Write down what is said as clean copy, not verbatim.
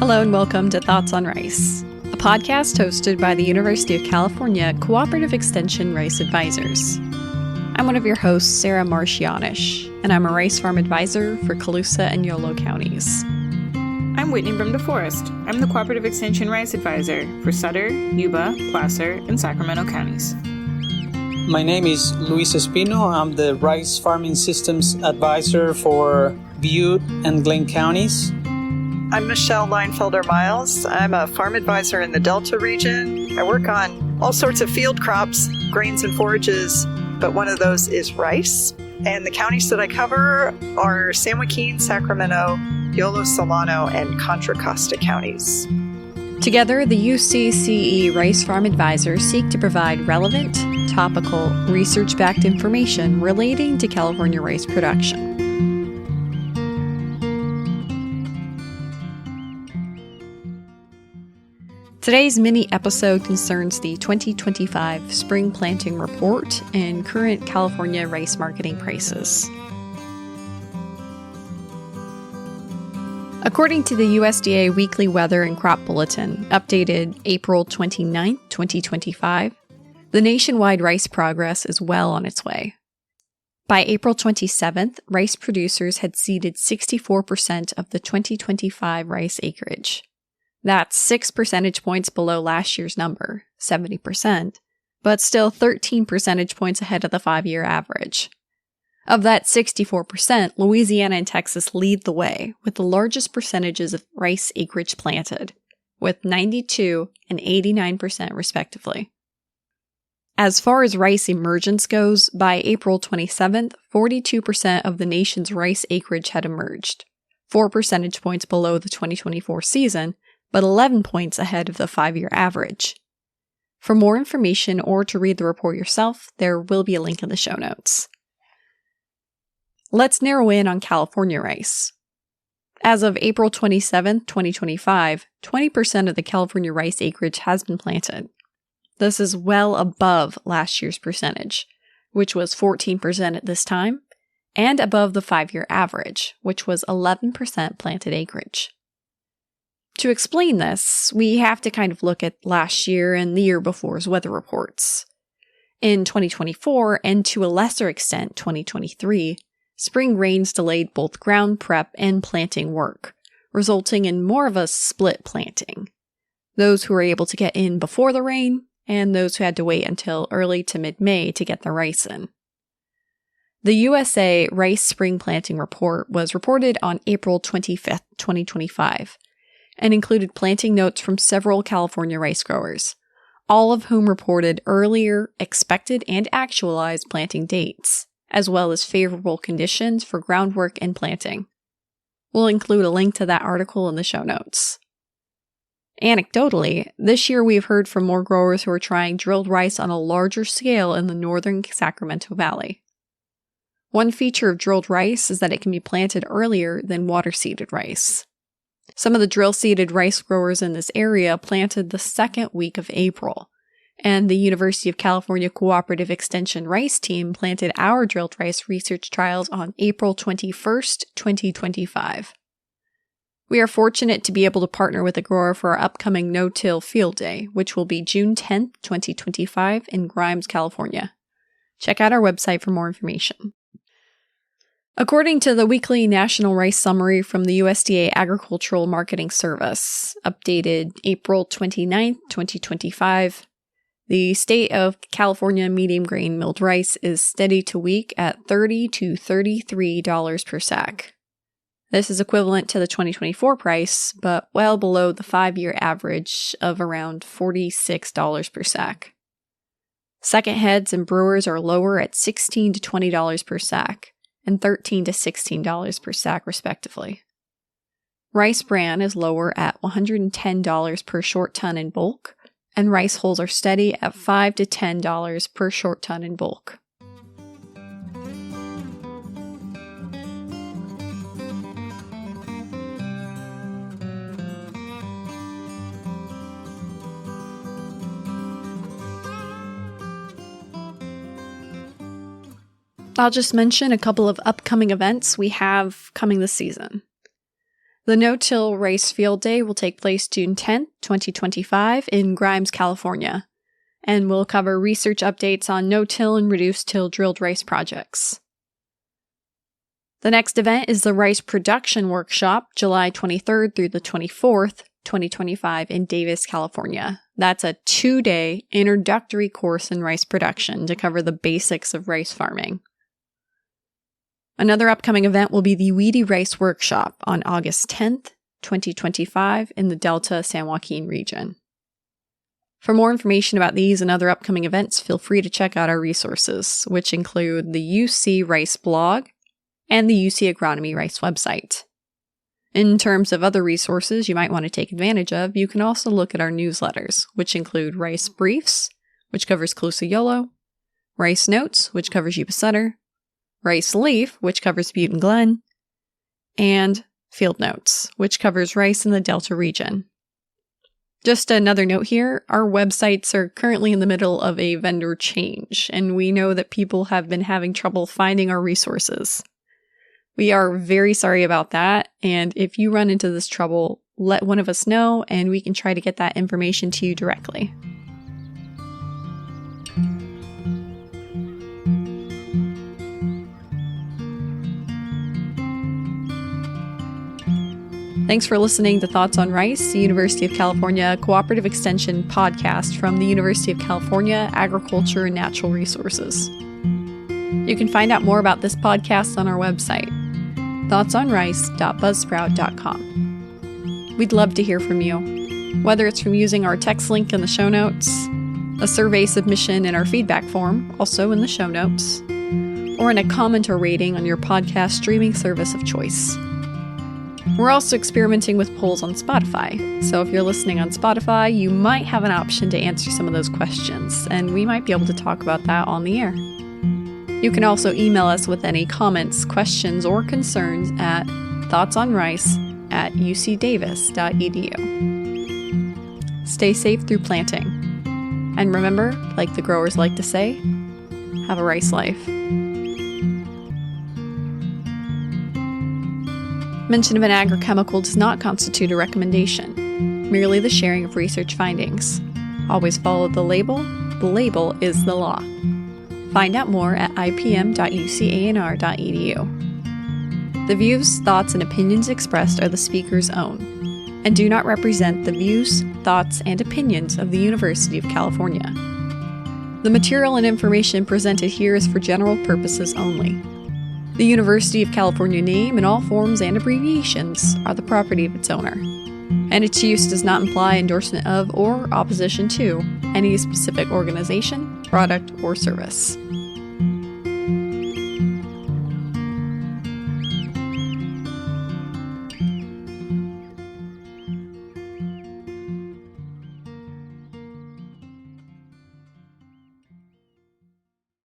Hello and welcome to Thoughts on Rice, a podcast hosted by the University of California Cooperative Extension Rice Advisors. I'm one of your hosts, Sarah Marcianish, and I'm a rice farm advisor for Colusa and Yolo counties. I'm Whitney from DeForest. I'm the Cooperative Extension Rice Advisor for Sutter, Yuba, Placer, and Sacramento counties. My name is Luis Espino. I'm the Rice Farming Systems Advisor for Butte and Glenn counties. I'm Michelle Leinfelder-Miles. I'm a farm advisor in the Delta region. I work on all sorts of field crops, grains and forages, but one of those is rice. And the counties that I cover are San Joaquin, Sacramento, Yolo, Solano, and Contra Costa counties. Together, the UCCE Rice Farm Advisors seek to provide relevant, topical, research-backed information relating to California rice production. Today's mini-episode concerns the 2025 Spring Planting Report and current California rice marketing prices. According to the USDA Weekly Weather and Crop Bulletin, updated April 29, 2025, the nationwide rice progress is well on its way. By April 27th, rice producers had seeded 64% of the 2025 rice acreage. That's 6 percentage points below last year's number, 70%, but still 13 percentage points ahead of the 5-year average. Of that 64%, Louisiana and Texas lead the way with the largest percentages of rice acreage planted, with 92 and 89% respectively. As far as rice emergence goes, by April 27th, 42% of the nation's rice acreage had emerged, 4 percentage points below the 2024 season, but 11 points ahead of the 5-year average. For more information or to read the report yourself, there will be a link in the show notes. Let's narrow in on California rice. As of April 27, 2025, 20% of the California rice acreage has been planted. This is well above last year's percentage, which was 14% at this time, and above the 5-year average, which was 11% planted acreage. To explain this, we have to kind of look at last year and the year before's weather reports. In 2024, and to a lesser extent 2023, spring rains delayed both ground prep and planting work, resulting in more of a split planting. Those who were able to get in before the rain, and those who had to wait until early to mid-May to get their rice in. The USA Rice Spring Planting Report was reported on April 25, 2025, and included planting notes from several California rice growers, all of whom reported earlier, expected, and actualized planting dates, as well as favorable conditions for groundwork and planting. We'll include a link to that article in the show notes. Anecdotally, this year we've heard from more growers who are trying drilled rice on a larger scale in the northern Sacramento Valley. One feature of drilled rice is that it can be planted earlier than water-seeded rice. Some of the drill-seeded rice growers in this area planted the second week of April, and the University of California Cooperative Extension Rice team planted our drilled rice research trials on April 21st, 2025. We are fortunate to be able to partner with a grower for our upcoming no-till field day, which will be June 10th, 2025 in Grimes, California. Check out our website for more information. According to the weekly National Rice Summary from the USDA Agricultural Marketing Service, updated April 29, 2025, the state of California medium grain milled rice is steady to weak at $30 to $33 per sack. This is equivalent to the 2024 price, but well below the 5-year average of around $46 per sack. Second heads and brewers are lower at $16 to $20 per sack, and $13 to $16 per sack, respectively. Rice bran is lower at $110 per short ton in bulk, and rice hulls are steady at $5 to $10 per short ton in bulk. I'll just mention a couple of upcoming events we have coming this season. The No-Till Rice Field Day will take place June 10th, 2025 in Grimes, California, and will cover research updates on no-till and reduced-till drilled rice projects. The next event is the Rice Production Workshop, July 23rd through the 24th, 2025 in Davis, California. That's a 2-day introductory course in rice production to cover the basics of rice farming. Another upcoming event will be the Weedy Rice Workshop on August 10th, 2025 in the Delta San Joaquin region. For more information about these and other upcoming events, feel free to check out our resources, which include the UC Rice blog and the UC Agronomy Rice website. In terms of other resources you might want to take advantage of, you can also look at our newsletters, which include Rice Briefs, which covers Colusa Yolo, Rice Notes, which covers Yuba Sutter, Rice Leaf, which covers Butte and Glen, and Field Notes, which covers rice in the Delta region. Just another note here, our websites are currently in the middle of a vendor change, and we know that people have been having trouble finding our resources. We are very sorry about that, and if you run into this trouble, let one of us know, and we can try to get that information to you directly. Thanks for listening to Thoughts on Rice, the University of California Cooperative Extension podcast from the University of California Agriculture and Natural Resources. You can find out more about this podcast on our website, thoughtsonrice.buzzsprout.com. We'd love to hear from you, whether it's from using our text link in the show notes, a survey submission in our feedback form, also in the show notes, or in a comment or rating on your podcast streaming service of choice. We're also experimenting with polls on Spotify, so if you're listening on Spotify, you might have an option to answer some of those questions, and we might be able to talk about that on the air. You can also email us with any comments, questions, or concerns at thoughtsonrice@ucdavis.edu. Stay safe through planting. And remember, like the growers like to say, have a rice life. Mention of an agrochemical does not constitute a recommendation, merely the sharing of research findings. Always follow the label. The label is the law. Find out more at ipm.ucanr.edu. The views, thoughts, and opinions expressed are the speaker's own, and do not represent the views, thoughts, and opinions of the University of California. The material and information presented here is for general purposes only. The University of California name in all forms and abbreviations are the property of its owner, and its use does not imply endorsement of or opposition to any specific organization, product, or service.